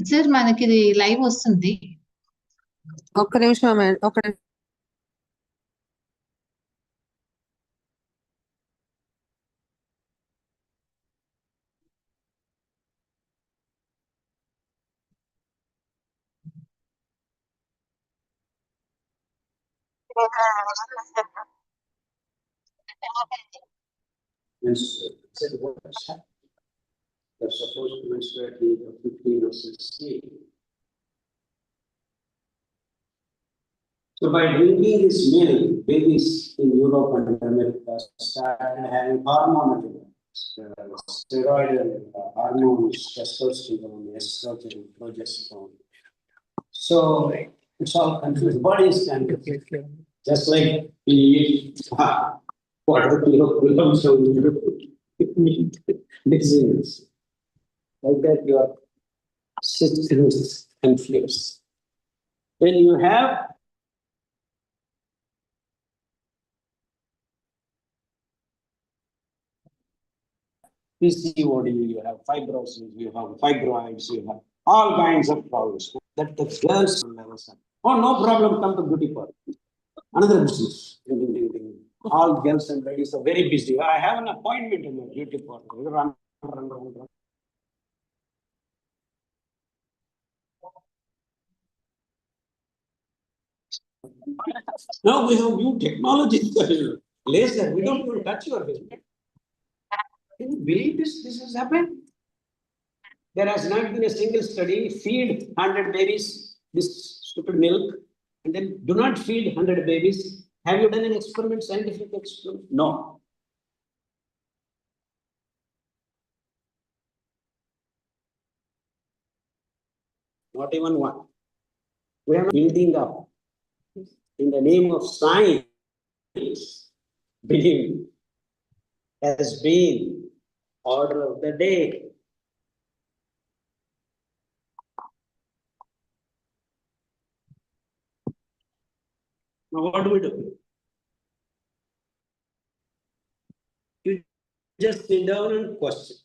Sir మనకి ఇది live వస్తుంది. ఒక్క నిమిషం ఒక They're supposed to menstruate at the age of 15 or 16. So by drinking this milk, babies in Europe and America started having hormonal steroidal hormones, testosterone, estrogen, progesterone. So it's all confused. Body is confused. Just like we eat quarter kilo grams of meat, disease. Like that, your system is confused. When you have PCOD, you have fibrosis, you have fibroids, you have all kinds of problems. That the girls, oh, no problem, come to beauty parlor. Another business. All girls and ladies are very busy. I have an appointment in the beauty parlor. Run. Now we have new technology. Laser, we don't even touch your face. Can you believe this? This has happened. There has not been a single study. Feed 100 babies this stupid milk, and then do not feed 100 babies. Have you done an experiment, scientific experiment? No. Not even one. We are building up in the name of science. Believe has been order of the day. Now what do we do? You just sit down and question.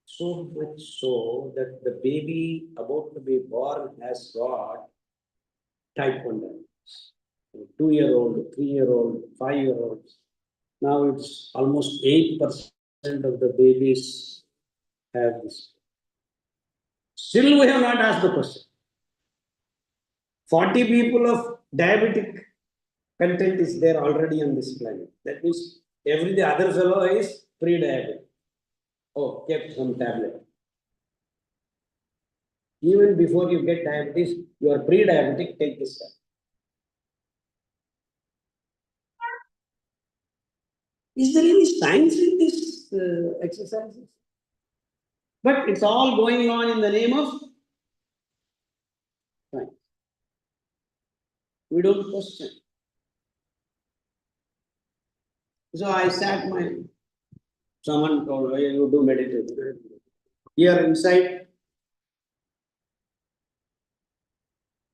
So much so that the baby about to be born has got type 1 diabetes. 2-year-old, 3-year-old, 5-year-olds. Now it's almost 8% of the babies have this. Still we have not asked the question. 40 people of diabetic content is there already on this planet. That means the other fellow is pre-diabetic. Oh, kept some tablet. Even before you get diabetes, you are pre-diabetic, take this tablet. Is there any science in this exercises? But it's all going on in the name of science. We don't question. So I sat someone told me, you do meditation. Here inside,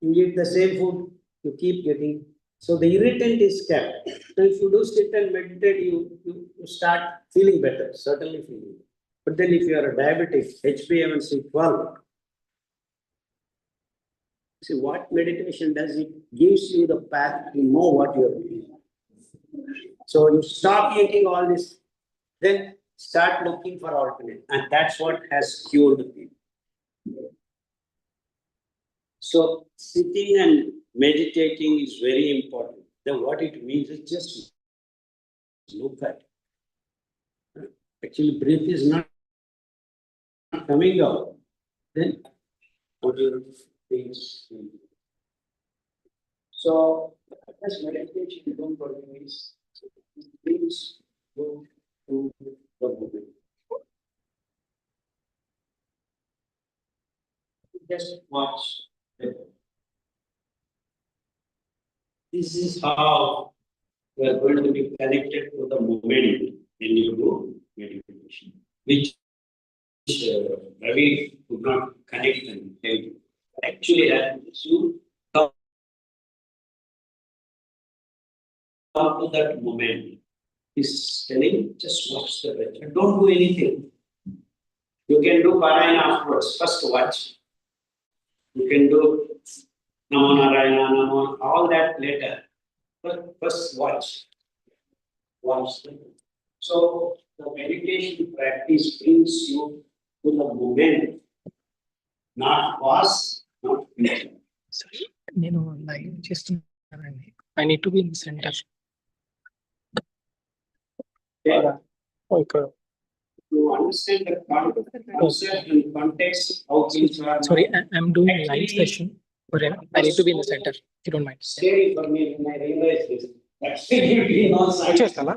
you eat the same food, you keep getting. So the irritant is kept. So if you do sit and meditate, you start feeling better, certainly feeling better. But then if you are a diabetic, HbA1c 12, see what meditation does, it gives you the path to know what you are doing. So you stop eating all this, then start looking for alternate. And that's what has cured people. So sitting and meditating is very important. Then what it means is just look at it. Actually, breath is not coming out. Then what your things. So as meditation, don't forget is please go to the movement. Just watch. This is how we are going to be connected to the moment when you do meditation, which Ravi could not connect and help. Actually, as you come to that moment, he's telling just watch the breath and don't do anything. You can do Parayana afterwards. First watch. You can do Namo Narayana, Namo, all that later. But first watch. Watch. So the meditation practice brings you to the moment, not past, not future. Sorry, live చేస్తున్నానండి. I need to be in the center. Okay? Okay. To understand the concept and context, how things are. Sorry, now. I'm doing a live Actually, session. But I need to be in the center, if you don't mind. Scary for me when I realized this. Absolutely no science. వచ్చేస్తానా?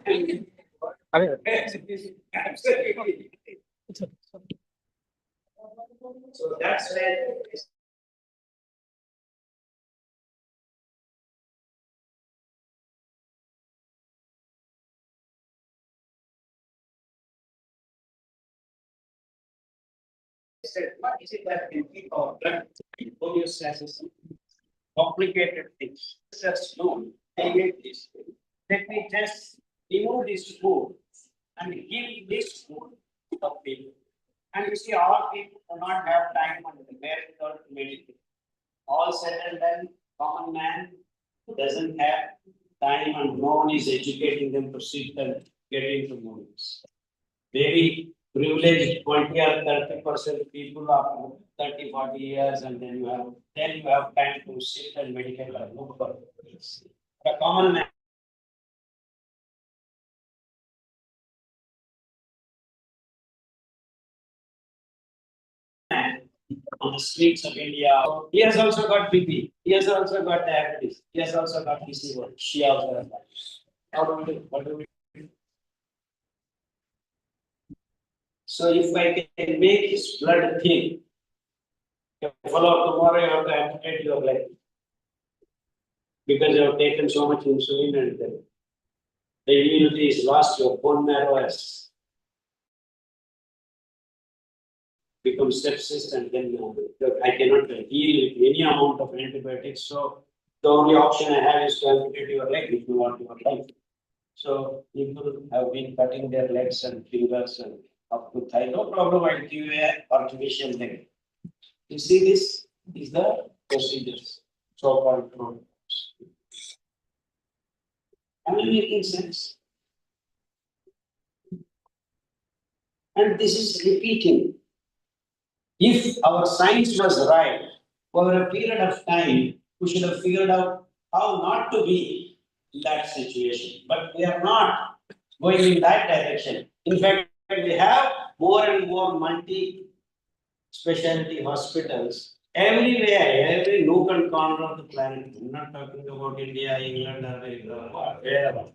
అదే. Absolutely. It's okay. So that's where I said, what is it that can keep our blood homeostasis? Complicated things. Just known, I get this. Let me just remove this food and give this food to people. And you see, all people do not have time and where to meditate. All said and done, common man doesn't have time and no one is educating them to sit and get into movies. Maybe privileged 20 or 30% people are 30, 40 years, and then you have time to sit and meditate and look for this. The common man. On the streets of India, he has also got BP, he has also got diabetes, he has also got PCO, she also has that. How do we do? What do we do? So if I can make his blood thin, follow tomorrow you have to amputate your leg. Because you have taken so much insulin and the immunity is lost, your bone marrow has become sepsis, and then I cannot heal with any amount of antibiotics. So the only option I have is to amputate your leg if you want your life. So people have been cutting their legs and fingers and up to thigh. No problem, I'll give you an artificial leg. You see, this is the procedures, so-called protocols. Am I making sense? And this is repeating. If our science was right, over a period of time, we should have figured out how not to be in that situation. But we are not going in that direction. In fact, we have more and more multi-specialty hospitals everywhere, every nook and corner of the planet. I'm not talking about India, England, or wherever.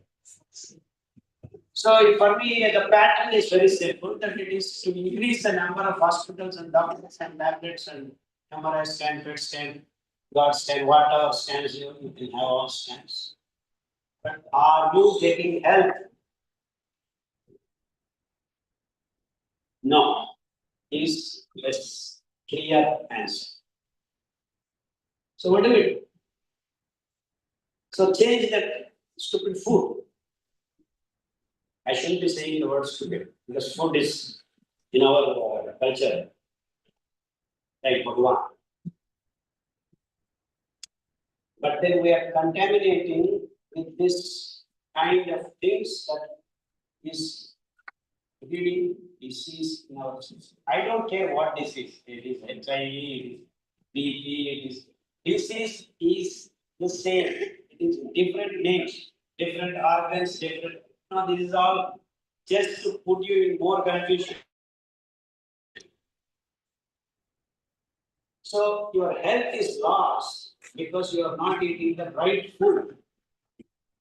So for me, the pattern is very simple, that it is to increase the number of hospitals and doctors and tablets and MRI scan, PET scan, God scan, whatever scans you can have all scans. But are you getting help? No, is less clear answer. So what do we do? So change that stupid food. I shouldn't be saying the word stupid because food is in our culture like Bhagwan. But then we are contaminating with this kind of things that is breeding disease in our system. I don't care what disease it is, HIV, it is BP, it is disease is the same. It is different names, different organs, different. No, this is all just to put you in more confusion. So your health is lost because you are not eating the right food.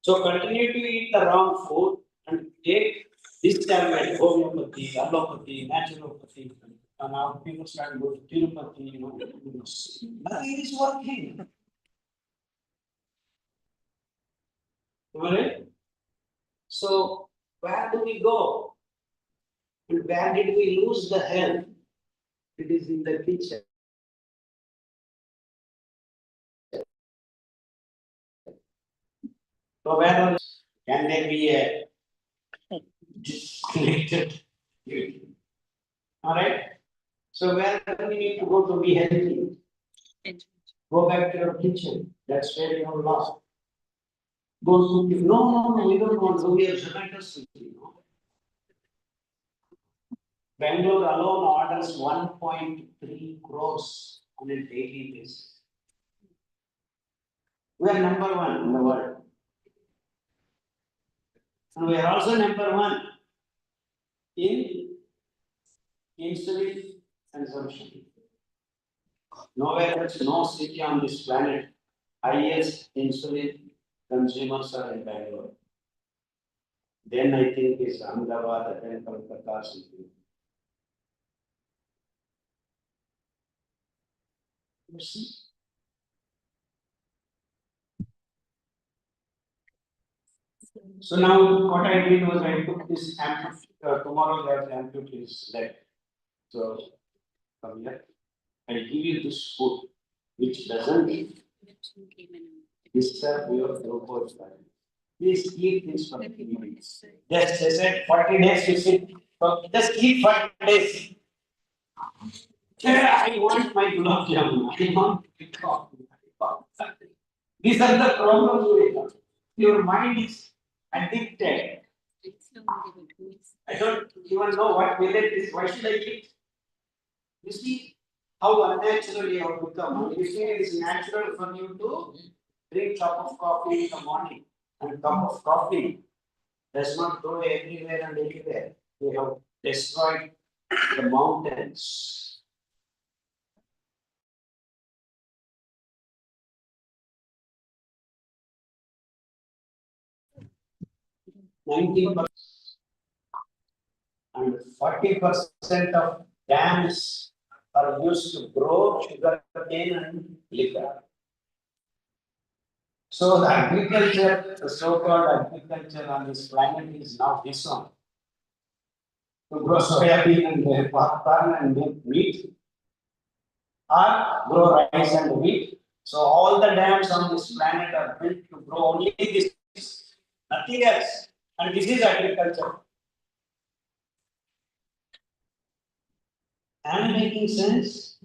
So continue to eat the wrong food and take this tablet, homeopathy, allopathy, naturopathy. And now people start going to Tirupati, nothing is working. Alright? So where do we go? And where did we lose the health? It is in the kitchen. So where can there be a disconnected? All right. So where do we need to go to be healthy? Go back to your kitchen. That's where you have lost. Go to no, we don't want to. We have Zomato Swiggy, Bangalore alone orders 1.3 crores on a daily basis. We are number one in the world. And we are also number one in insulin consumption. Nowhere else, no city on this planet, highest insulin consumers are in Bangalore. Then I think is Ahmedabad, then Kolkata, something. You see? So now what I did was I took this tomorrow that amplitude is left. So from here, I give you this food which doesn't disturb your glucose level. Please eat this for 3 weeks. Just they said 40 days you sit. So just eat 40 days. I want my gulab jamun. I want coffee. These are the problems we have. Your mind is addicted. I don't even know what millet is. Why should I eat? You see how unnatural you have become. You see it is natural for you to drink cup of coffee in the morning. And cup of coffee does not grow everywhere and anywhere. We have destroyed the mountains. 19% and 40% of dams are used to grow sugar cane and liquor. So the agriculture, the so-called agriculture on this planet is now disowned. To grow soybean and popcorn and make meat, or grow rice and wheat. So all the dams on this planet are built to grow only this, nothing else. And this is agriculture. Am I making sense?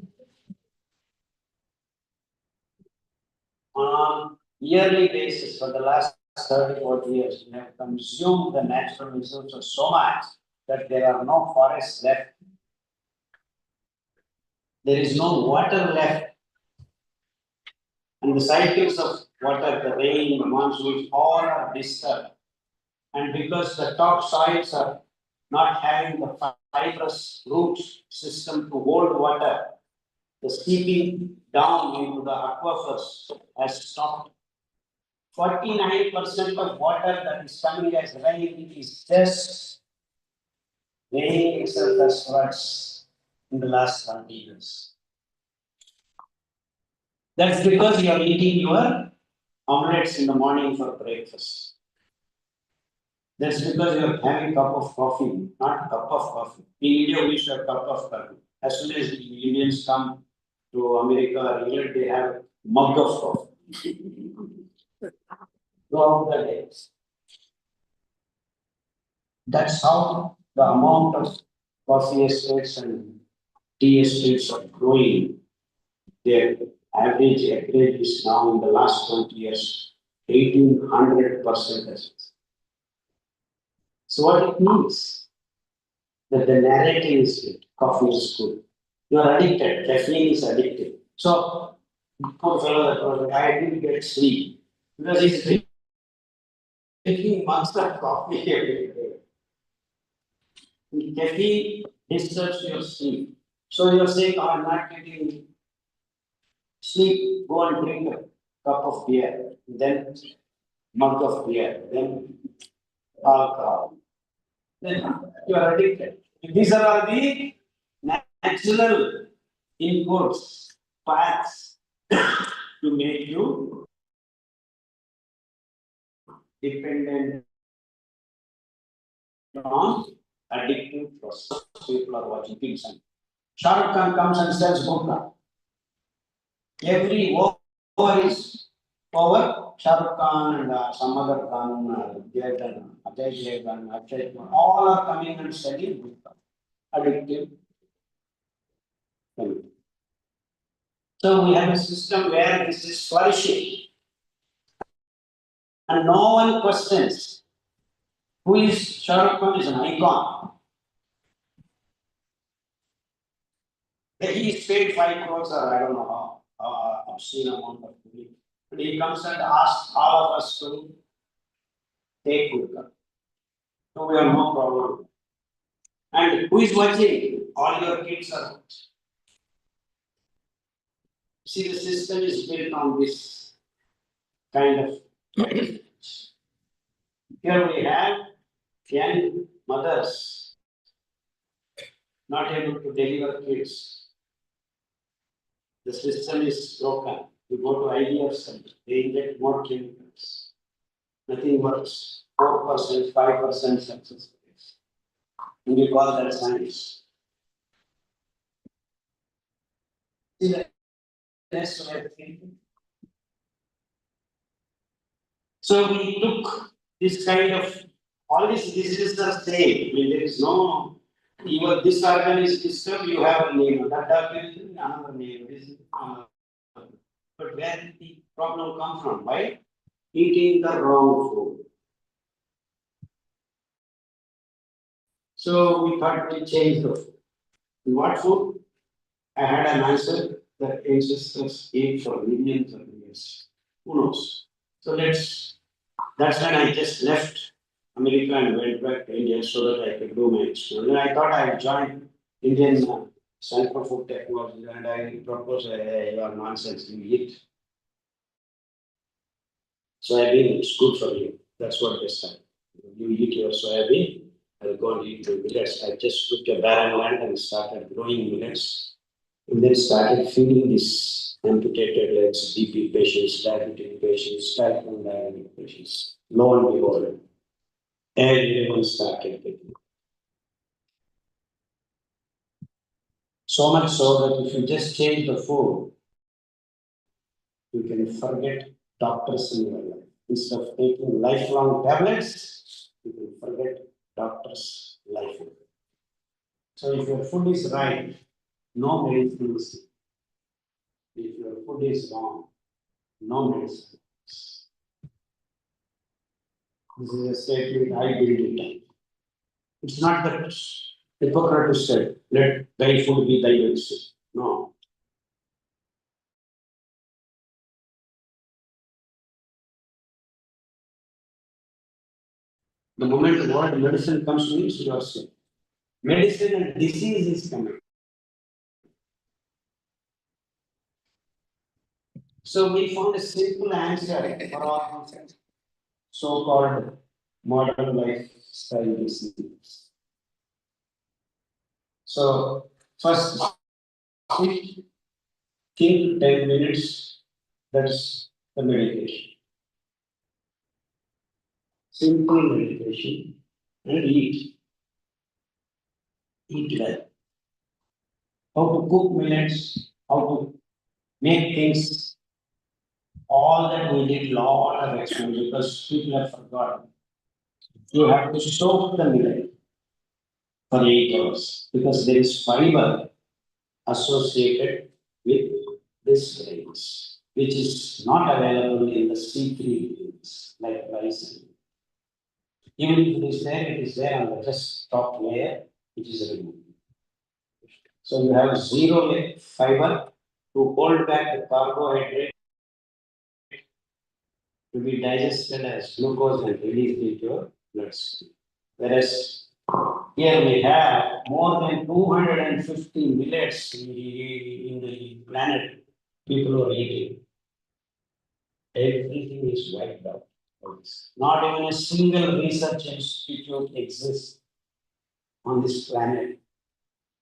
On a yearly basis for the last 30 or 40 years, we have consumed the natural resources so much that there are no forests left. There is no water left. And the cycles of water, the rain, the monsoons, all are disturbed. And because the topsoils are not having the fibrous root system to hold water, the seeping down into the aquifers has stopped. 49% of water that is coming as rain is just laying itself as floods in the last 20 years. That's because you are eating your omelets in the morning for breakfast. That's because you are having a cup of coffee, not a cup of coffee. In India, we should have a cup of coffee. As soon as the Indians come to America or England, they have a mug of coffee. Throughout the day. That's how the amount of coffee estates and tea estates are growing. Their average acreage is now in the last 20 years 1800%. So what it means? That the narrative is good, coffee is good. You are addicted, caffeine is addictive. So, poor fellow that was like, I didn't get sleep because he's drinking monster of coffee every day. Caffeine disturbs your sleep. So you're saying, I'm not getting sleep, go and drink a cup of beer, then mug of beer, then alcohol. Then you are addicted. These are all the natural inputs, paths to make you dependent on addictive process. People are watching things. Shah Rukh Khan comes and sells vodka. Every war is over. Shah Rukh Khan and some other Khan, Ajay Devgan, all are coming and selling vodka. Addictive. So we have a system where this is flourishing. And no one questions who is Shah Rukh Khan is an icon. He is paid 5 crores or I don't know how obscene amount of money. But he comes and asks all of us to take good care. So we have no problem. And who is watching? All your kids are watching. See, the system is built on this kind of. Here we have young mothers not able to deliver kids. The system is broken. You go to IVF center, they inject more chemicals. Nothing works. 4%, 5% success rates. And we call that science. See the next way of thinking. So we took this kind of all these diseases are same. I mean, there is no even this organ is disturbed, you have a name, that organ is another name. This is another. But where did the problem come from? By eating the wrong food. So we thought we change the food. What food? I had an answer that ancestors ate for millions of years. Who knows? So that's when I just left America and went back to India so that I could do my experiment. I thought I would join Indian Center for Food Technology and I proposed you are nonsense, you eat. Soybean is good for you. That's what they said. You eat your soybean, I will go and eat the millets. I just took a barren land and started growing millets. And then started feeding these amputated legs, BP patients, diabetic patients, type 1 diabetic patients. Lo and behold, everyone started taking. So much so that if you just change the food, you can forget doctors in your life. Instead of taking lifelong tablets, you can forget doctors' life. So if your food is right, no medicine is. If your food is wrong, no medicine. This is a statement I built it. It's not that Hippocrates said, let thy food be thy medicine. No. The moment the word medicine comes to me, you are sick. Medicine and disease is coming. So we found a simple answer for our so-called modern lifestyle diseases. So first, think 10 minutes, that's the meditation. Simple meditation and eat. Eat well. How to cook millets, how to make things, all that we did lot of experience because people have forgotten. You have to soak the millet for 8 hours because there is fiber associated with this grains, which is not available in the C3 grains like rice. Even if it is there on the just top layer, which is removed. So you have zero fiber to hold back the carbohydrate to be digested as glucose and released into your bloodstream. Whereas here we have more than 250 millets in the planet people are eating. Everything is wiped out. Not even a single research institute exists on this planet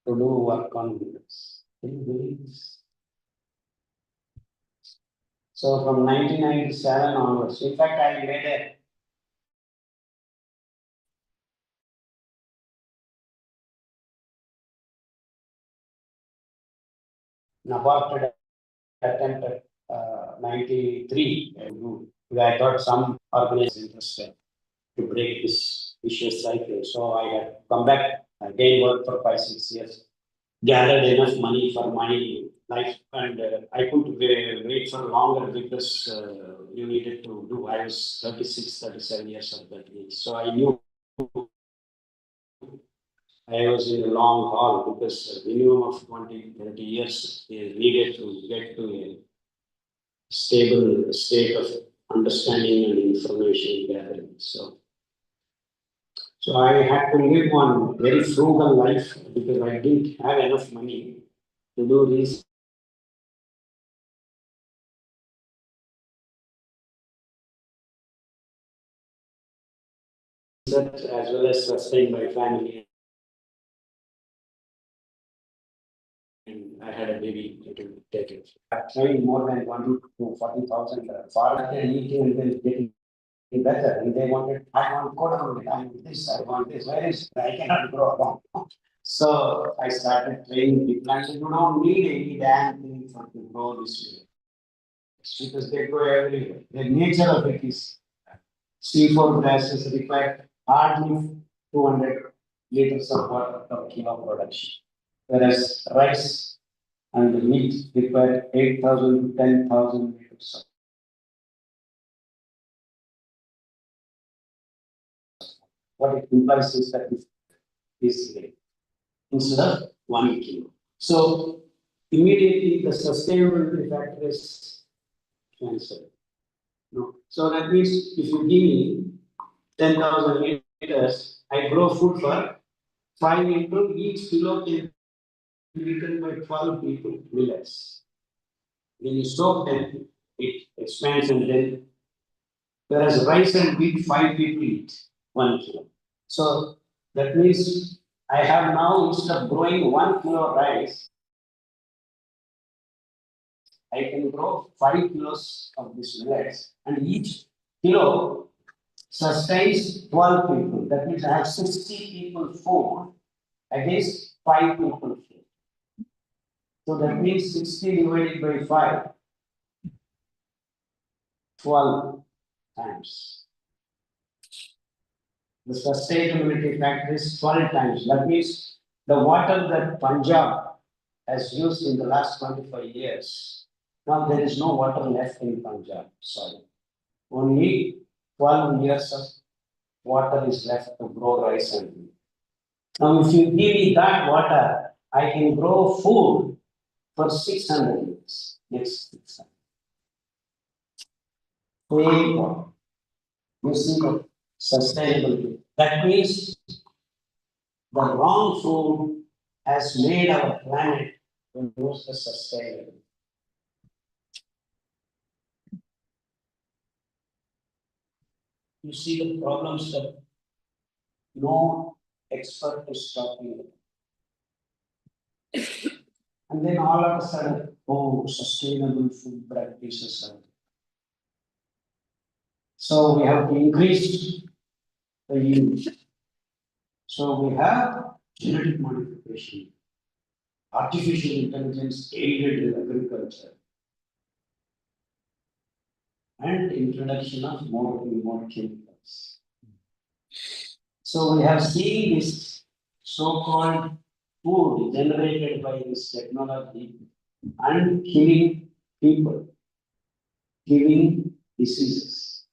to do work on millets. Can you believe this? So from 1997 onwards, in fact, I made an aborted attempt at 93. I thought some organization interested to break this vicious cycle. So I had come back, again worked for 5-6 years. gathered enough money for my life, and I couldn't wait for longer because you needed to do. I was 36, 37 years of that age. So I knew I was in a long haul because a minimum of 20, 30 years is needed to get to a stable state of understanding and information gathering. So I had to live one very frugal life because I didn't have enough money to do research as well as sustain my family. And I had a baby to take it. Having more than 1 to 40,000 farmers and eating and then getting better. And they wanted, I want codon, I want this, I want this. Where is I cannot grow along. So I started training people. I said, you don't need any damn thing for to grow this way. Because they grow everywhere. The nature of it is C4 grasses require hardly 200 liters of water per kilo production. Whereas rice and the wheat require 8,000 to 10,000 liters of. What it implies is that it is instead of 1 kilo. So immediately the sustainability factor is cancelled. No. So that means if you give me 10,000 liters, I grow food for 5 people, each kilo can be eaten by 12 people, millets. When you soak them, it expands and then, whereas rice and wheat, 5 people eat 1 kilo. So that means I have now, instead of growing 1 kilo rice, I can grow 5 kilos of this millets, and each kilo sustains 12 people. That means I have 60 people food against 5 people food. So that means 60 divided by 5, 12 times. The sustainability factor is 12 times. That means the water that Punjab has used in the last 25 years, now there is no water left in Punjab. Sorry. Only 12 years of water is left to grow rice and wheat. Now, if you give me that water, I can grow food for 600 years. Next 600. Clean water. You see the sustainability. That means the wrong food has made our planet lose the sustainability. You see the problems that no expert is talking about. And then all of a sudden, oh, sustainable food practices are. So we have to increase the yield. So we have genetic modification, artificial intelligence aided agriculture, and introduction of more and more chemicals. So we have seen this so-called food generated by this technology and killing people, killing diseases.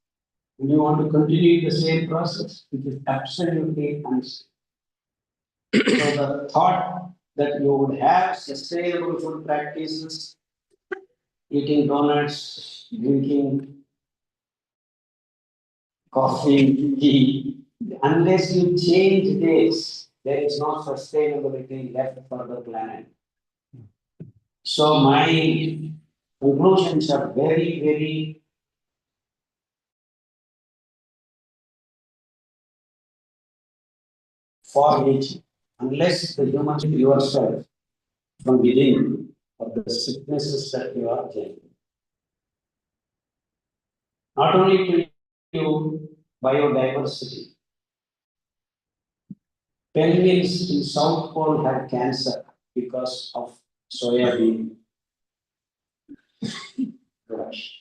And you want to continue the same process, which is absolutely unsafe. So the thought that you would have sustainable food practices, eating donuts, drinking coffee, tea, unless you change this, there is no sustainability left for the planet. So my conclusions are very, very far-reaching. Unless the human yourself from within of the sicknesses that you are getting. Not only to you biodiversity. Penguins in South Pole have cancer because of soybean production.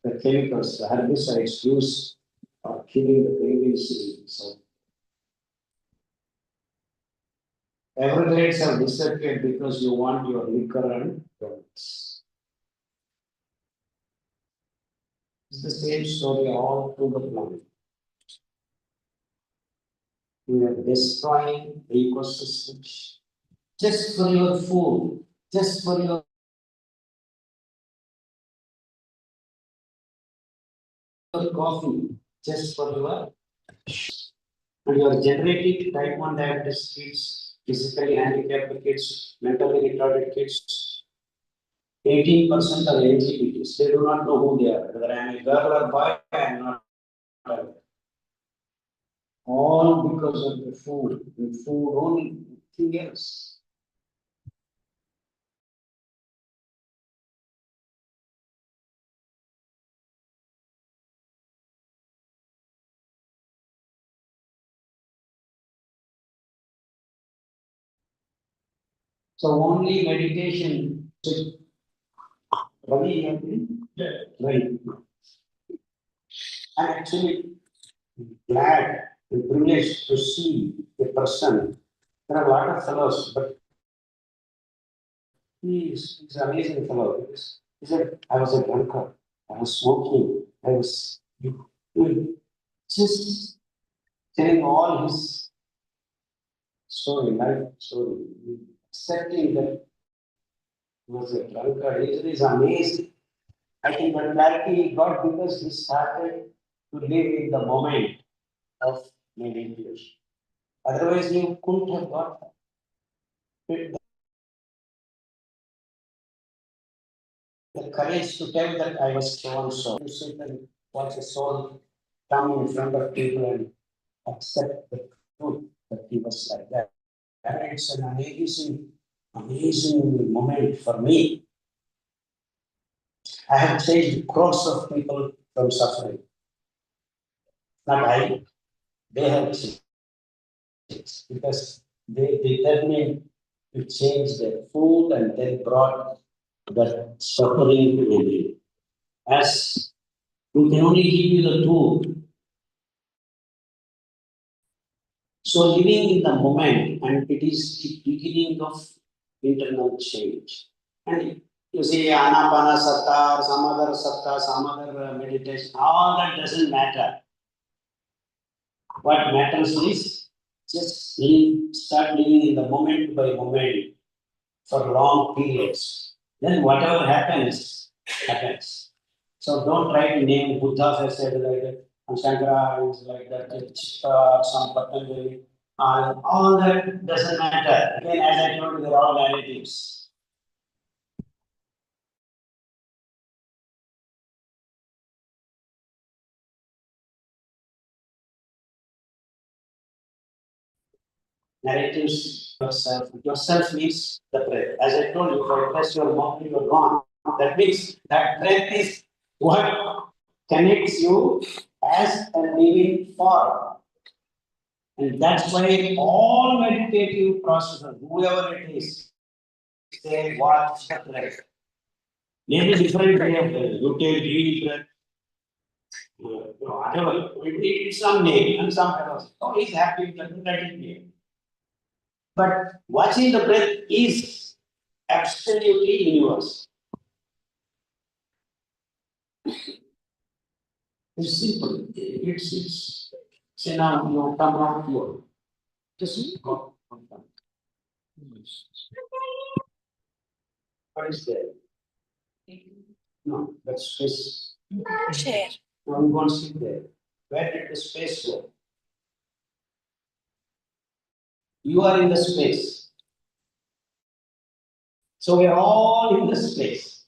The chemicals, the herbicides used are killing the penguins in South. Everglades have disappeared because you want your liquor and guns. It's the same story all through the planet. We are destroying the ecosystems just for your food, just for your coffee, just for your and you are generating type 1 diabetes kids, physically handicapped kids, mentally retarded kids. 18% are LGBTs. They do not know who they are. Whether I am a girl or boy, I am not. All because of the food. The food only, nothing else. So only meditation. Ravi, right. I'm actually glad and privileged to see a person. There are a lot of fellows, but he's an amazing fellow. He said, I was a drunkard, I was smoking, I was just telling all his story, life story, accepting that he was a drunkard. It is amazing. I think that clarity he got because he started to live in the moment of meditation. Otherwise, you couldn't have got the courage to tell that I was so and so. To sit and watch a soul come in front of people and accept the truth that he was like that. And it's an amazing moment for me. I have changed crores of people from suffering. Not I, they have changed because they determined to change their food and then brought that suffering to me. As we can only give you the tool. So living in the moment, and it is the beginning of internal change. And you see, Anapana Satta, some other meditation, all that doesn't matter. What matters is just start living in the moment by moment for long periods. Then whatever happens, happens. So don't try to name Buddha has said like that, and Shankara is like that, some Patanjali. All that doesn't matter. Again, as I told you, they're all narratives. Narratives yourself. Yourself means the breath. As I told you, if I press your mouth, you are gone. That means that breath is what connects you as a living form. And that's why all meditative processes, whoever it is, they watch the breath. Maybe different way of breath. You take deep breath. Whatever. It's some name and some fellows. Oh, he's happy, let it be. But watching the breath is absolutely universal. It's simple. It's say now you come out here. Just go. What is there? No, that's space. Chair. Now we won't sit there. Where did the space go? You are in the space. So we are all in the space.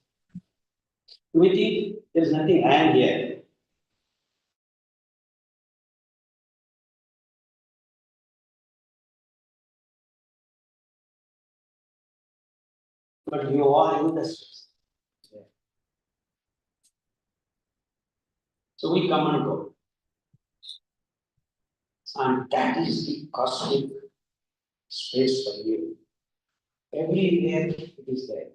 We think there's nothing, I am here. But you are in the space. So we come and go. And that is the cosmic space for you. Everywhere it is there.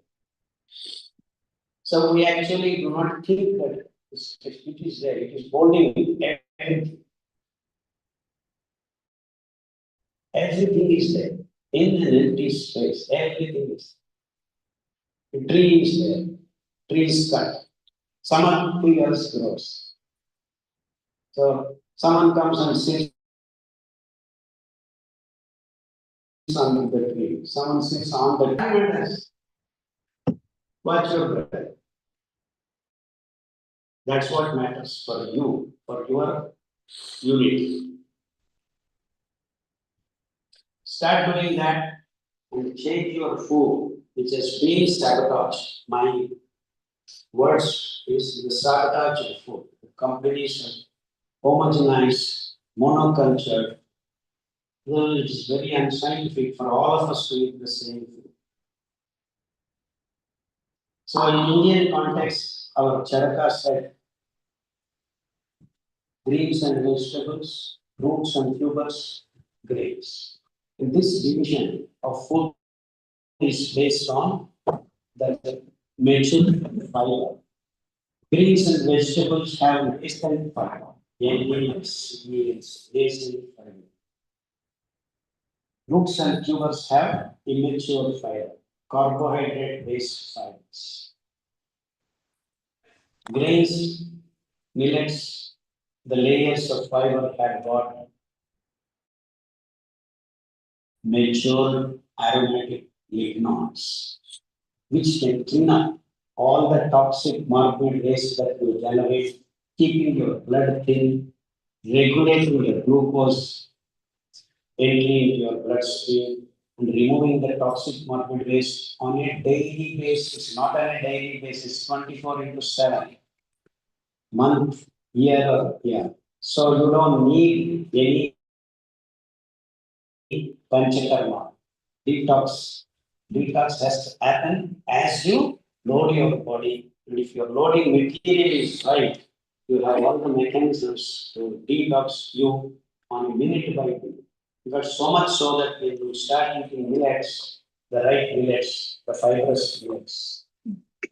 So we actually do not think that it is there. It is holding everything. Everything is there. in an empty space. Everything is. The tree is there. Tree is cut. Something else grows. So someone comes and sits on the tree. Someone sits on the tree. Watch your breath. That's what matters for you, for your unity. Start doing that and change your food, which has been sabotaged. My words is the sabotage of food. The companies are homogenized, monoculture. Well, it is very unscientific for all of us to eat the same food. So in Indian context, our Charaka said, greens and vegetables, fruits and tubers, grains. In this division of food is based on the mentioned fiber. Greens and vegetables have instant fiber, ingredients, basic fiber. Roots and tubers have immature fiber, carbohydrate-based fibers. Grains, millets, the layers of fiber have got mature aromatic lignons, which can clean up all the toxic morbid waste that will generate, keeping your blood thin, regulating your glucose entry into your bloodstream, and removing the toxic morbid waste on a daily basis, not on a daily basis, 24 into 7, month, year, or year. So you don't need any panchakarma. Detox. Detox has to happen as you load your body. And if your loading material is right, you have all the mechanisms to detox you on a minute by minute. But so much so that when you start eating millets, the right millets, the fibrous millets,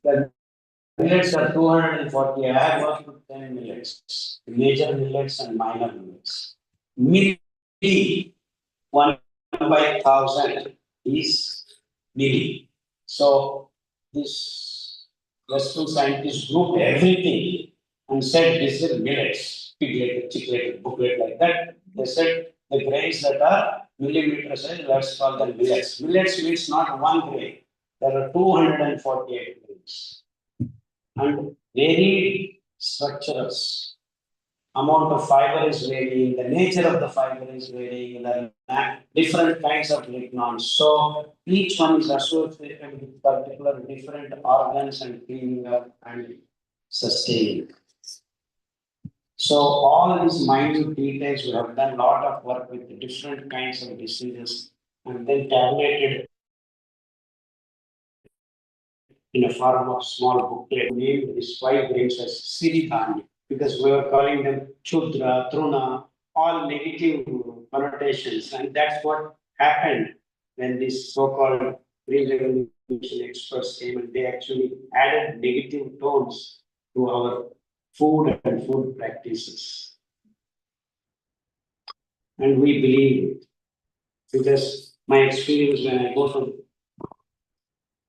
the millets are 240. I have worked with 10 millets, major millets and minor millets. Milli, 1/1000 is milli. So this Western scientists grouped everything and said this is millets, piglet, chiclet, booklet like that. They said the grains that are millimeter size, let's call them millets. Millets means not one grain. There are 248 grains. And varied structures. Amount of fiber is varying, the nature of the fiber is varying, the different kinds of lignons. So each one is associated with particular different organs and cleaning up and sustaining. So all these minute details, we have done a lot of work with different kinds of diseases and then tabulated in a form of small booklet. Named these 5 grains as Siridhanya because we were calling them Chudra, Truna, all negative connotations. And that's what happened when these so-called Green Revolution experts came and they actually added negative tones to our food and food practices. And we believe it because my experience when I go to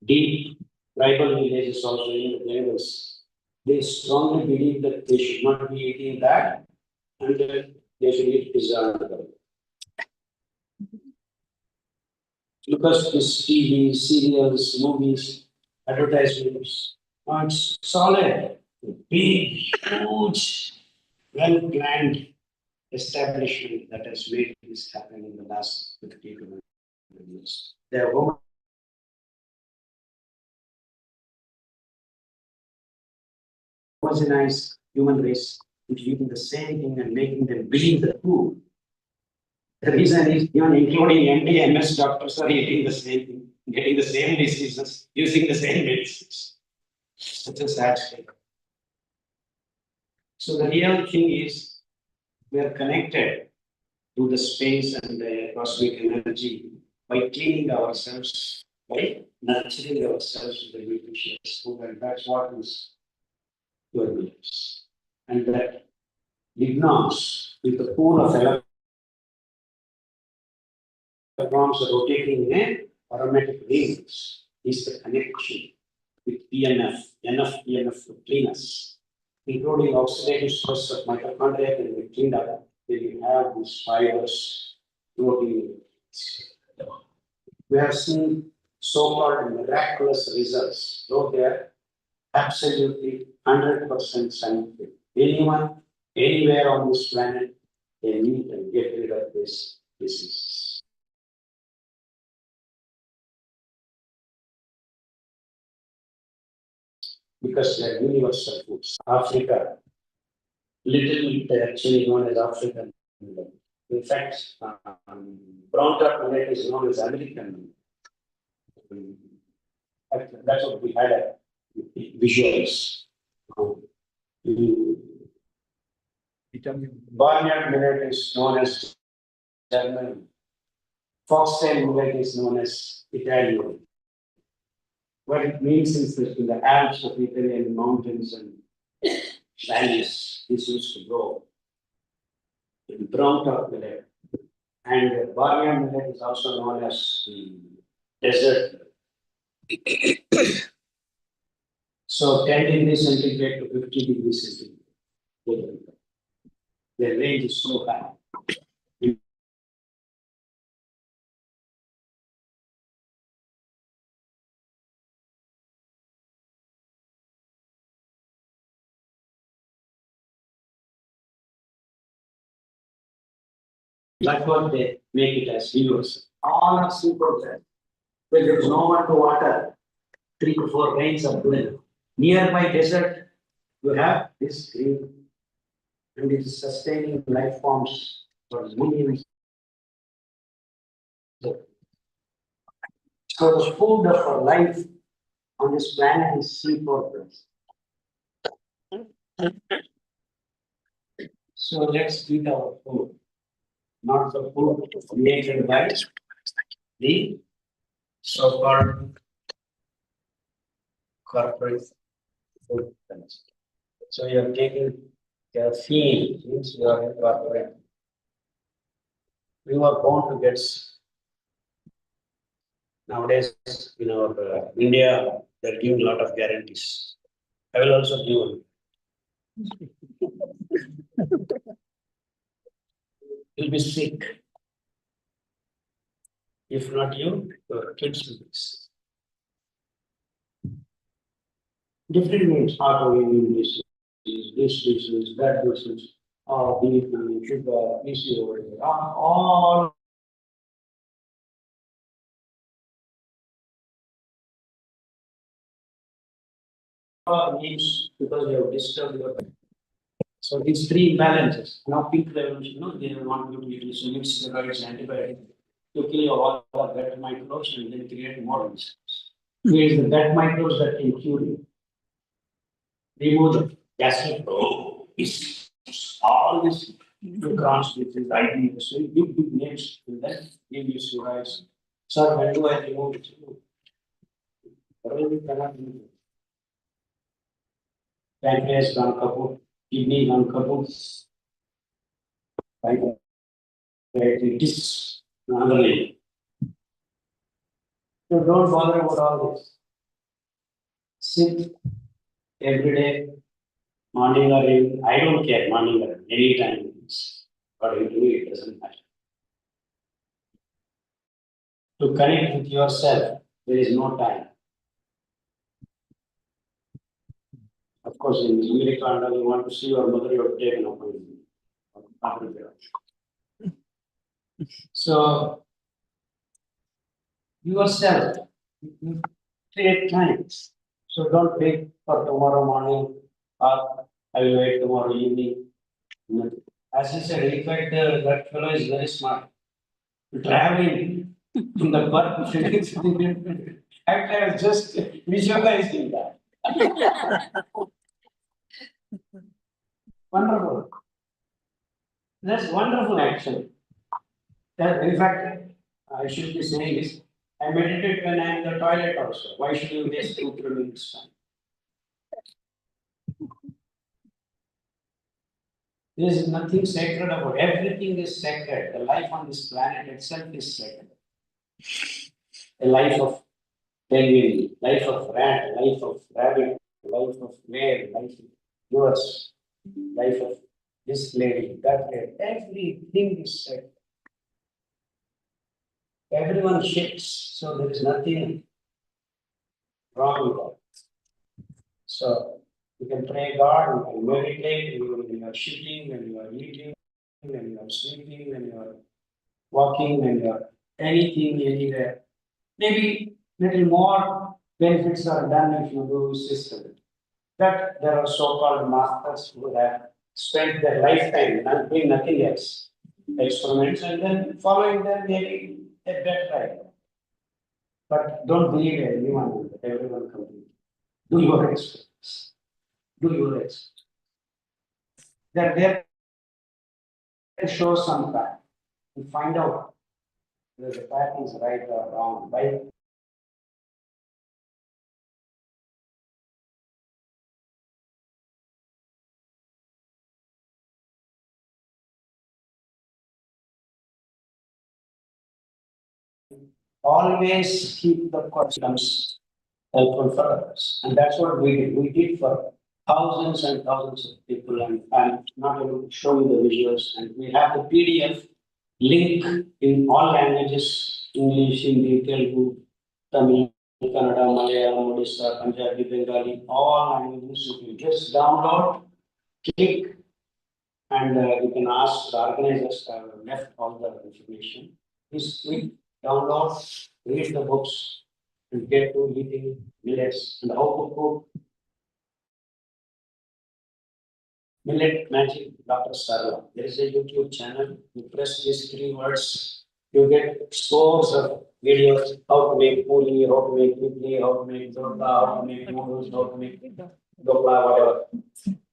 deep tribal villages also in the levels, they strongly believe that they should not be eating that and that they should eat pizza. Because this TV, serials, movies, advertisements, it's solid, big, huge, well-planned establishment that has made this happen in the last 50 to 100 years. They are homogenized human race into eating the same thing and making them believe the food. The reason is even including MD, MS doctors are eating the same thing, getting the same diseases, using the same medicines. Such a sad state. So the real thing is we are connected to the space and the cosmic energy by cleaning ourselves, by nurturing ourselves with the nutritious food, and that's what is your beliefs. And that lignons with the pool of performs rotating in a aromatic rings is the connection with PNF, NF-PNF to clean us, including oxidative stress of mitochondria can be cleaned up. Then you have these fibers floating. We have seen so-called miraculous results, though they are absolutely 100% scientific. Anyone, anywhere on this planet, they need and get rid of this disease. Because they are universal foods. Africa, little actually known as African millet. In fact, brown top millet is known as American millet. That's what we had at visuals. Barnyard millet is known as German. Foxtail millet is known as Italian. What it means is that in the Alps of Italy and mountains and valleys, this used to grow in brown top millet. And barnyard millet is also known as the desert. So 10 degrees centigrade to 50 degrees centigrade. The range is so high. That's what they make it as universal. All are super there. When there is no one to water, 3 to 4 rains are good. Nearby desert, you have this green, and it is sustaining life forms for millions. So the food of our life on this planet is sea fortress. So let's eat our food, not the food created by the so-called corporate food. So you are taking caffeine, means you are incorporating. We were born to get nowadays in our India, they're giving a lot of guarantees. I will also give one. You'll be sick. If not you, your kids will be sick. Different names, autoimmune disease, this disease, that disease, beef, sugar, PCOD, all names because they have disturbed your. So these 3 imbalances. Now pink revolution, they want you to use steroids, antibiotics to kill all the gut microbes and then create more disease. Here is the gut microbes that can cure you. Remove the gastric is all this crowns with this idea. So big names and then give you steroids. Sir, when do I remove it? Cannot remove it. Pancreas gone kaput, kidney gone kaput. Pancreatitis, another name. So don't bother about all this. Sit every day, morning or evening. I don't care, morning or anytime. But you do it doesn't matter. To connect with yourself, there is no time. Of course, in America, you want to see your mother, you have to take an appointment. So, yourself, you create time. So don't wait for tomorrow morning or I will wait tomorrow evening. As I said, in fact, that fellow is very smart. Traveling in the birth. Actually, I was just visualizing that. Wonderful. That's wonderful action. In fact, I should be saying this. I meditate when I am in the toilet also. Why should you waste 2-3 minutes time? There is nothing sacred about it. Everything is sacred. The life on this planet itself is sacred. A life of penguin, life of rat, life of rabbit, life of whale, life of yours, life of this lady, that lady, everything is said. Everyone shifts, so there is nothing wrong with that. So you can pray God, you can meditate when you are shitting, when you are eating, when you are sleeping, when you are walking, when you are anything, anywhere. Maybe little more benefits are done if you do system. That there are so-called masters who have spent their lifetime not doing nothing else, experiments, and then following them maybe a better idea. But don't believe anyone, everyone complete. Do your experiments. Do your experiments. They're there to show some path and find out whether the path is right or wrong. By always keep the questions helpful for others. And that's what we did. We did for thousands and thousands of people, and I'm not able to show you the visuals. And we have the PDF link in all languages, English, Hindi, Telugu, Tamil, Kannada, Malayalam, Odisha, Punjabi, Bengali, all languages. You can just download, click, and you can ask the organizers. I have left all the information. Please click, download, read the books, and get to eating millets and how to cook millet magic Dr. Sarva. There is a YouTube channel. You press these 3 words, you get scores of videos how to make puri, how to make idli, how to make dosa, how to make noodles, how to make dokla, whatever.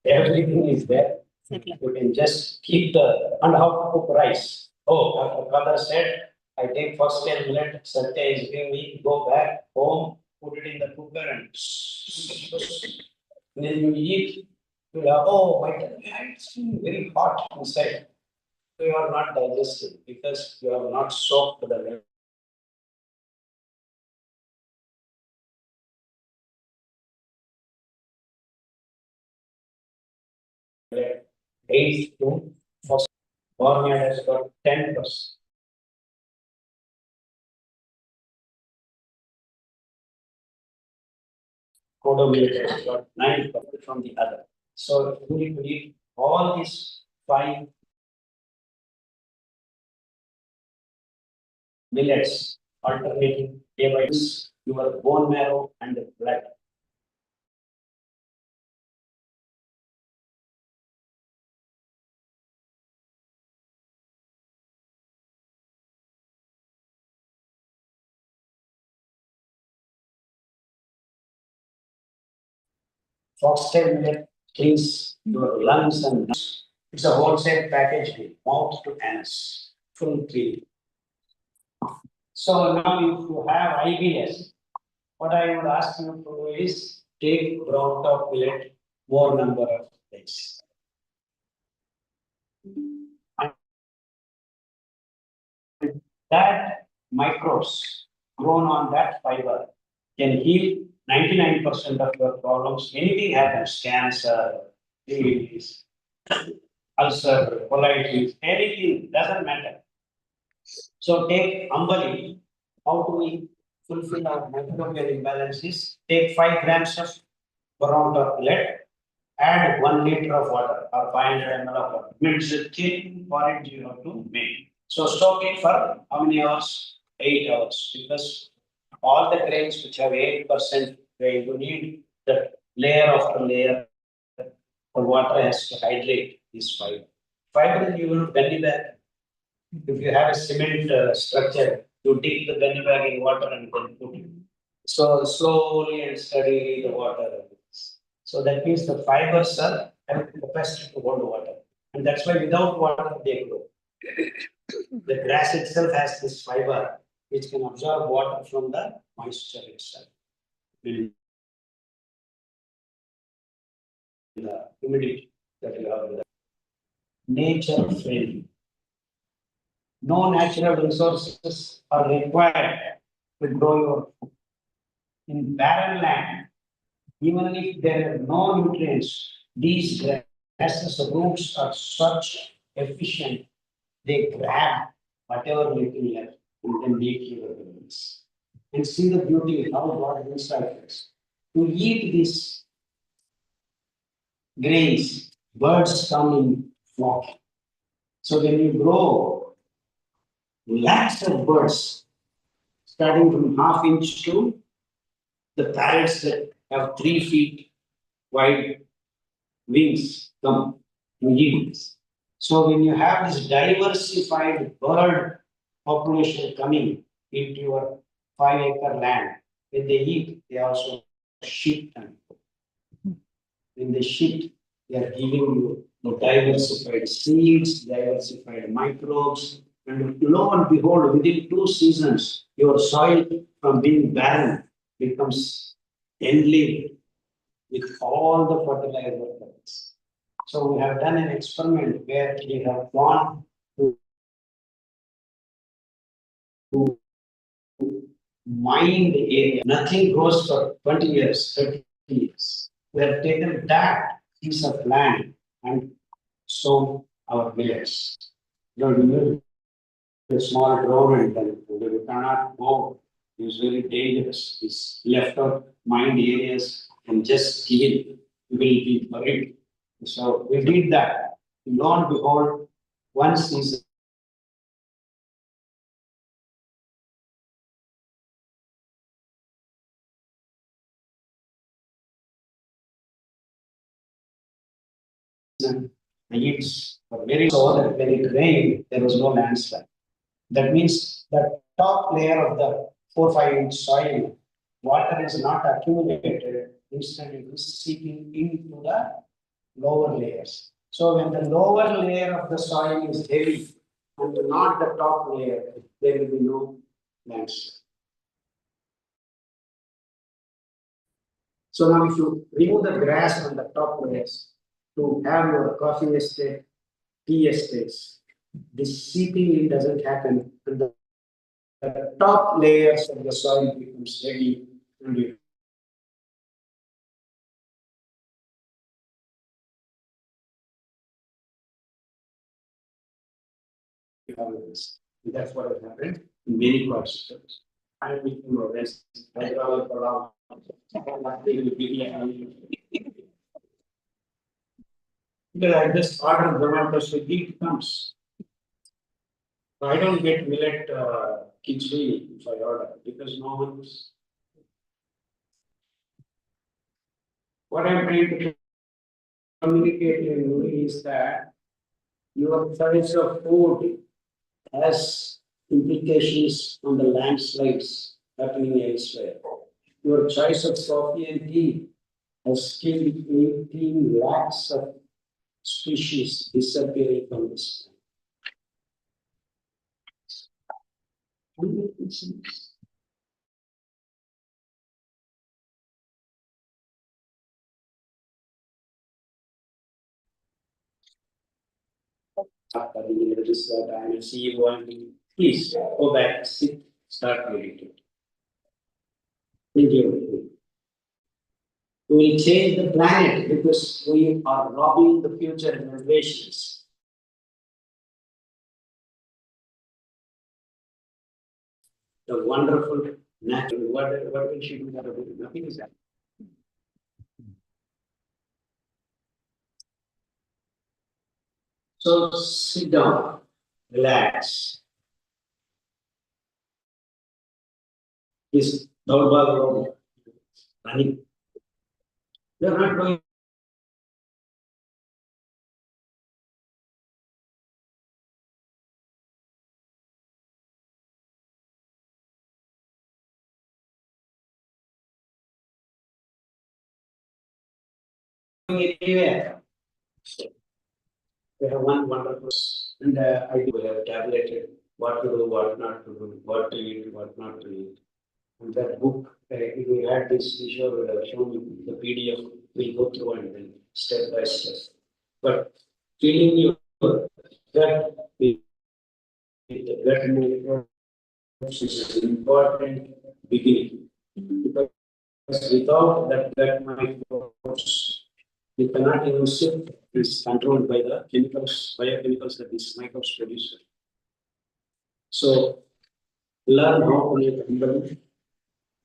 Everything is there. You can just keep the and how to cook rice. Oh, Dr. Khadar said, I take first 10 millet, Satya is giving me, go back home, put it in the cooker and then you eat. You have, oh, my God, it's very hot inside. So you are not digesting because you have not soaked the millet. 8 to first. Barnyard has got 10%. Kodo millet has got 9% from the other. So you need to eat all these 5 millets, alternating day by day, your bone marrow and the blood. Foxtail millet cleans your lungs and nose. It's a wholesale package deal, mouth to anus, full clean. So now if you have IBS, what I would ask you to do is take brown top millet more number of days. That microbes grown on that fiber can heal 99% of your problems. Anything happens, cancer, diabetes, ulcer, colitis, anything, doesn't matter. So take Ambali, how do we fulfill our microbial imbalances? Take 5 grams of brown top millet, add 1 liter of water or 500 ml of water. Means thin porridge you have to make. So soak it for how many hours? 8 hours. Because all the grains which have 8%, where you need the layer after layer, the water has to hydrate this fiber. Fiber you will belly bag. If you have a cement structure, you dig the belly bag in water and then put it. So slowly and steadily the water. So that means the fibers are have capacity to hold water. And that's why without water they grow. The grass itself has this fiber which can absorb water from the moisture itself. The humidity that you have. Nature friendly. No natural resources are required to grow your food. In barren land, even if there are no nutrients, these grasses roots are such efficient, they grab whatever little left and then make your meals. And see the beauty of how God inside us. To eat these grains, birds come in flock. So when you grow lakhs of birds, starting from half-inch to the parrots that have 3 feet wide wings come to eat this. So when you have this diversified bird population coming into your 5-acre land, when they eat, they also shit. And when they shit, they are giving you the diversified seeds, diversified microbes, and lo and behold, within 2 seasons, your soil from being barren becomes enlived with all the fertilizer plants. So we have done an experiment where we have gone to mine the area. Nothing grows for 20 years, 30 years. We have taken that piece of land and sown our millets. You need a small drone and then we cannot go. It's very dangerous. It's left out mined areas and just given will be buried. So we did that. Lo and behold, one season the yields were very so that when it rained, there was no landslide. That means the top layer of the 4-5 inch soil, water is not accumulated, instead it is seeping into the lower layers. So when the lower layer of the soil is heavy and not the top layer, there will be no landslide. So now if you remove the grass from the top layers to have your coffee estate, tea estates, this seeping in doesn't happen and the top layers of the soil becomes heavy and you have this. That's what has happened in many parts of the world. I am making more rest. I travel for long. Because I just order Zomato Swiggy, it comes. I don't get millet khichdi if I order because no one's. What I'm trying to communicate to you is that your choice of food has implications on the landslides happening elsewhere. Your choice of coffee and tea has killed 18 lakhs of species disappearing from this planet. After the this that I will see you all. Please go back, sit, start meditating. Thank you. We will change the planet because we are robbing the future generations. The wonderful natural, what will she do? Nothing is happening. So sit down, relax. This running. They are not going. Anywhere. We have one wonderful, and I do have tabulated what to do, what not to do, what to eat, what not to eat. And that book, if we had this visual, would have shown you the PDF. We'll go through and then step by step. But feeling you that we the gut microbes is an important beginning. Because without that gut microbes, you cannot even shift is controlled by the chemicals, biochemicals that these microbes produce. So learn how to make company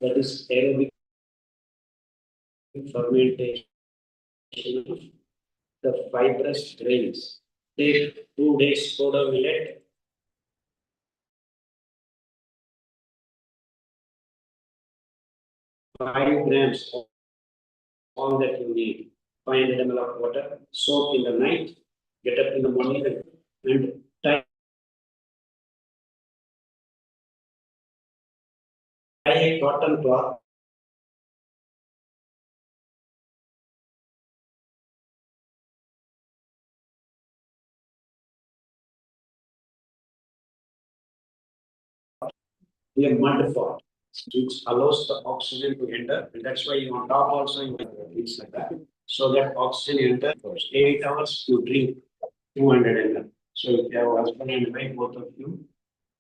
that is aerobic fermentation of the fibrous grains. Take 2 days powder millet. 5 grams of all that you need. 500 ml of water, soak in the night, get up in the morning and tie a cotton cloth a mud pot, which allows the oxygen to enter, and that's why you on top also you have things like that. So that oxygen enters. 8 hours you drink 200 ml. So if you have a husband and wife, both of you,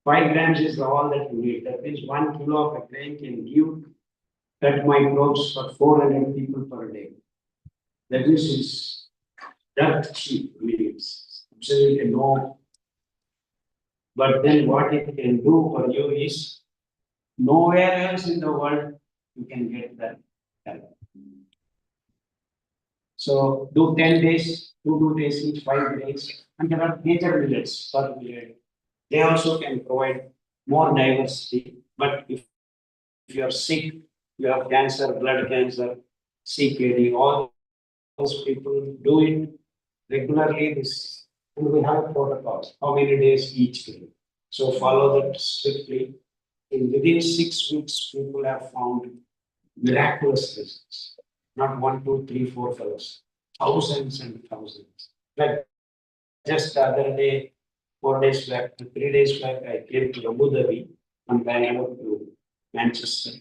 5 grams is all that you need. That means 1 kilo of a grain can give that microbes for 400 people per day. That means it's that cheap. I mean, it's absolutely no. But then what it can do for you is nowhere else in the world you can get that help. So do 10 days, 2 days each, 5 days, and there are major millets per millet. They also can provide more diversity. But if you are sick, you have cancer, blood cancer, CKD, all those people do it regularly. This and we have protocols. How many days each day? So follow that strictly. And within 6 weeks, people have found miraculous results. Not 1, 2, 3, 4 fellows, thousands and thousands. Like just the other day, 4 days back, 3 days back, I came to Abu Dhabi from Bangalore to Manchester.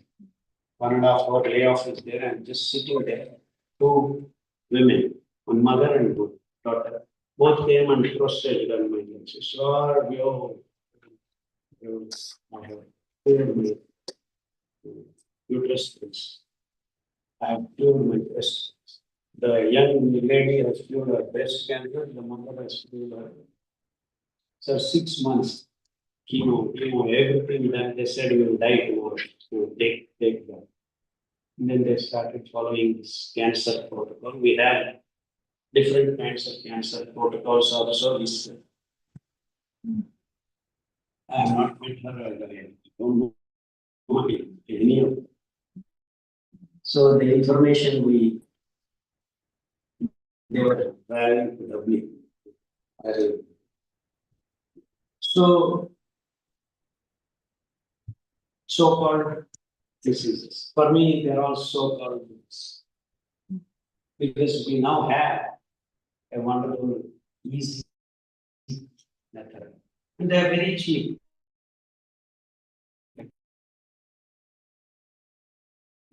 1.5 hour layoff is there. I'm just sitting there. 2 women, one mother and daughter, both came and prostrated on my knees. Sir, I have cured my uterus cancer. I have cured my breast. The young lady has cured her breast cancer. The mother has cured her. So 6 months, chemo, everything done. They said you will die tomorrow. So take that. And then they started following this cancer protocol. We have different kinds of cancer protocols also. This I have not met her. I don't know any of them. So the information they were trying to W. So-called diseases. For me, they're all so-called diseases. Because we now have a wonderful, easy method. And they're very cheap.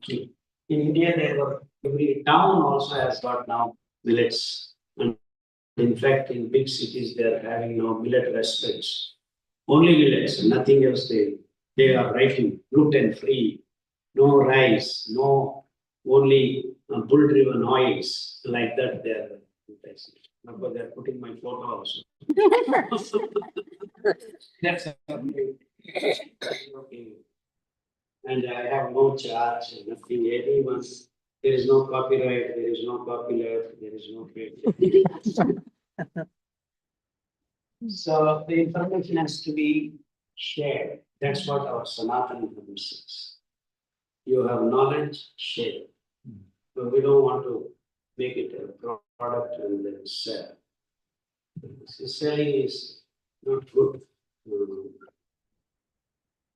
In India, every town also has got now millets. And in fact, in big cities, they are having now millet restaurants. Only millets, nothing else. They are writing gluten-free, no rice, no only bull-driven oils like that. They are but they're putting my photo also. That's okay. And I have no charge, nothing, anyone. There is no copyright, there is no copyleft, there is no patent. So the information has to be shared. That's what our Sanatana Dharma says. You have knowledge, share. But we don't want to make it a product and then sell. Selling is not good.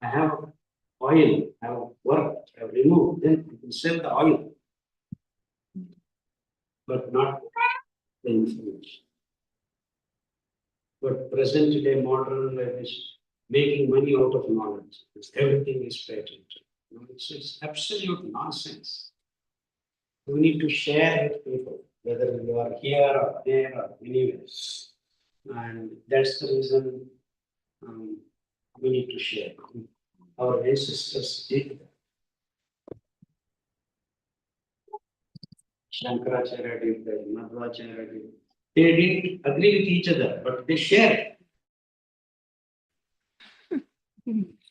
I have oil, I have worked, I have removed, then you can sell the oil, but not the information. But present day modern life is making money out of knowledge. Everything is patented. It's absolute nonsense. We need to share with people, whether you are here or there or anywhere. And that's the reason we need to share. Our ancestors did that. Shankaracharya did that, Madhvacharya did. They didn't agree with each other, but they shared.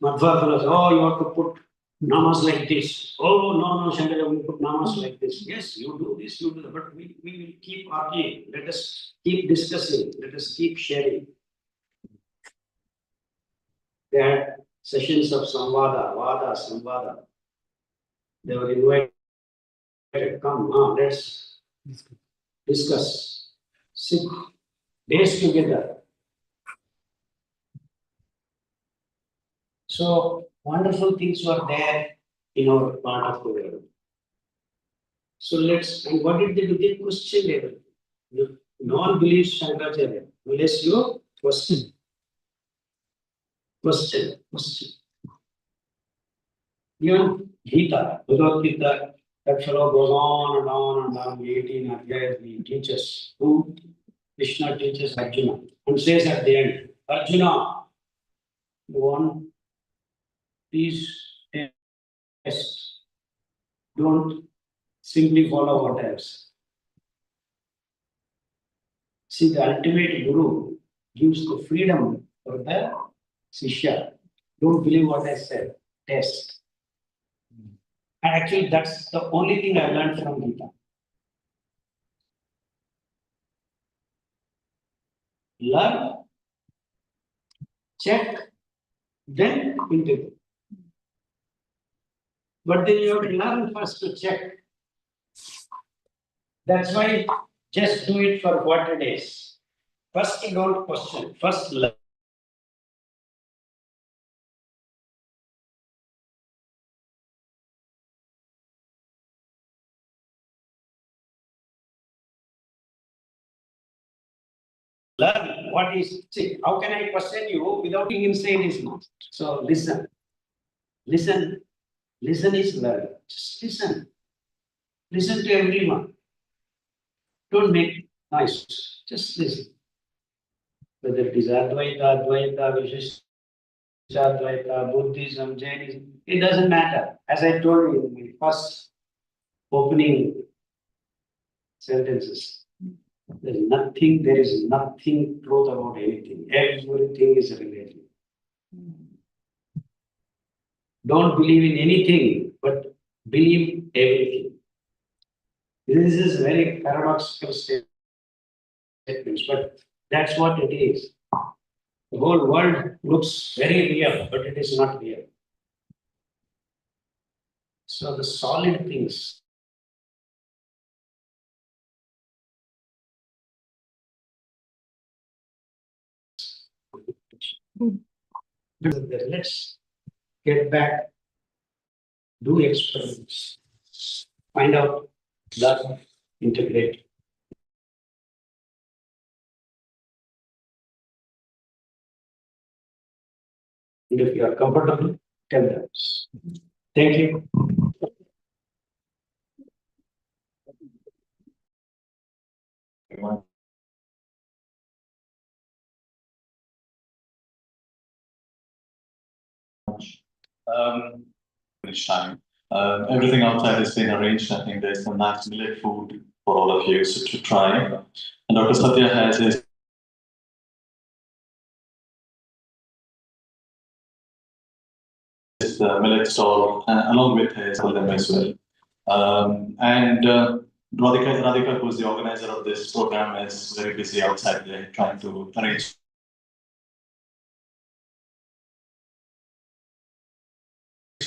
Madhva fellows, oh, you have to put namas like this. Oh, no, Shankaracharya, we put namas like this. Yes, you do this, you do that. But we will keep arguing. Let us keep discussing. Let us keep sharing. They had sessions of samvada, vada, samvada. They were invited, come, let's discuss. Sit days together. So wonderful things were there in our part of the world. So and what did they do? They questioned everything. No one believes Shankaracharya unless you question. Question. Even Gita, Bhagavad Gita, that fellow goes on and on and on, 18 adhyayas, he teaches. Who? Krishna teaches Arjuna and says at the end, Arjuna, you want, please test. Don't simply follow what else. See, the ultimate Guru gives the freedom for the Shishya. Don't believe what I said, test. And actually, that's the only thing I learned from Gita. Learn, check, then integrate. But then you have to learn first to check. That's why just do it for 40 days. First, don't question. First, learn. Learn what is, see, how can I question you without being insane is not. So listen. Listen is learn. Just listen. Listen to everyone. Don't make noise. Just listen. Whether it is Advaita, Vishishta Advaita, Buddhism, Jainism, it doesn't matter. As I told you in my first opening sentences, there is nothing truth about anything. Everything is relative. Don't believe in anything, but believe everything. This is very paradoxical statements, but that's what it is. The whole world looks very real, but it is not real. So the solid things. Let's get back, do experiments, find out, learn, integrate. And if you are comfortable, tell them. Thank you. Finish time. Everything outside has been arranged. I think there's some nice millet food for all of you to try. And Dr. Satya has his millet stall along with his them as well. Radhika, who's the organizer of this program, is very busy outside there trying to arrange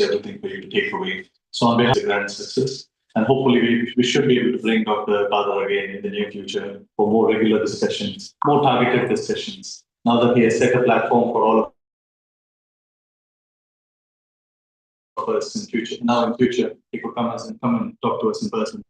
everything for you to take away. So on behalf of the grand success, and hopefully we should be able to bring Dr. Khadar again in the near future for more regular discussions, more targeted discussions. Now that he has set a platform for all of us in future, he could come and talk to us in person.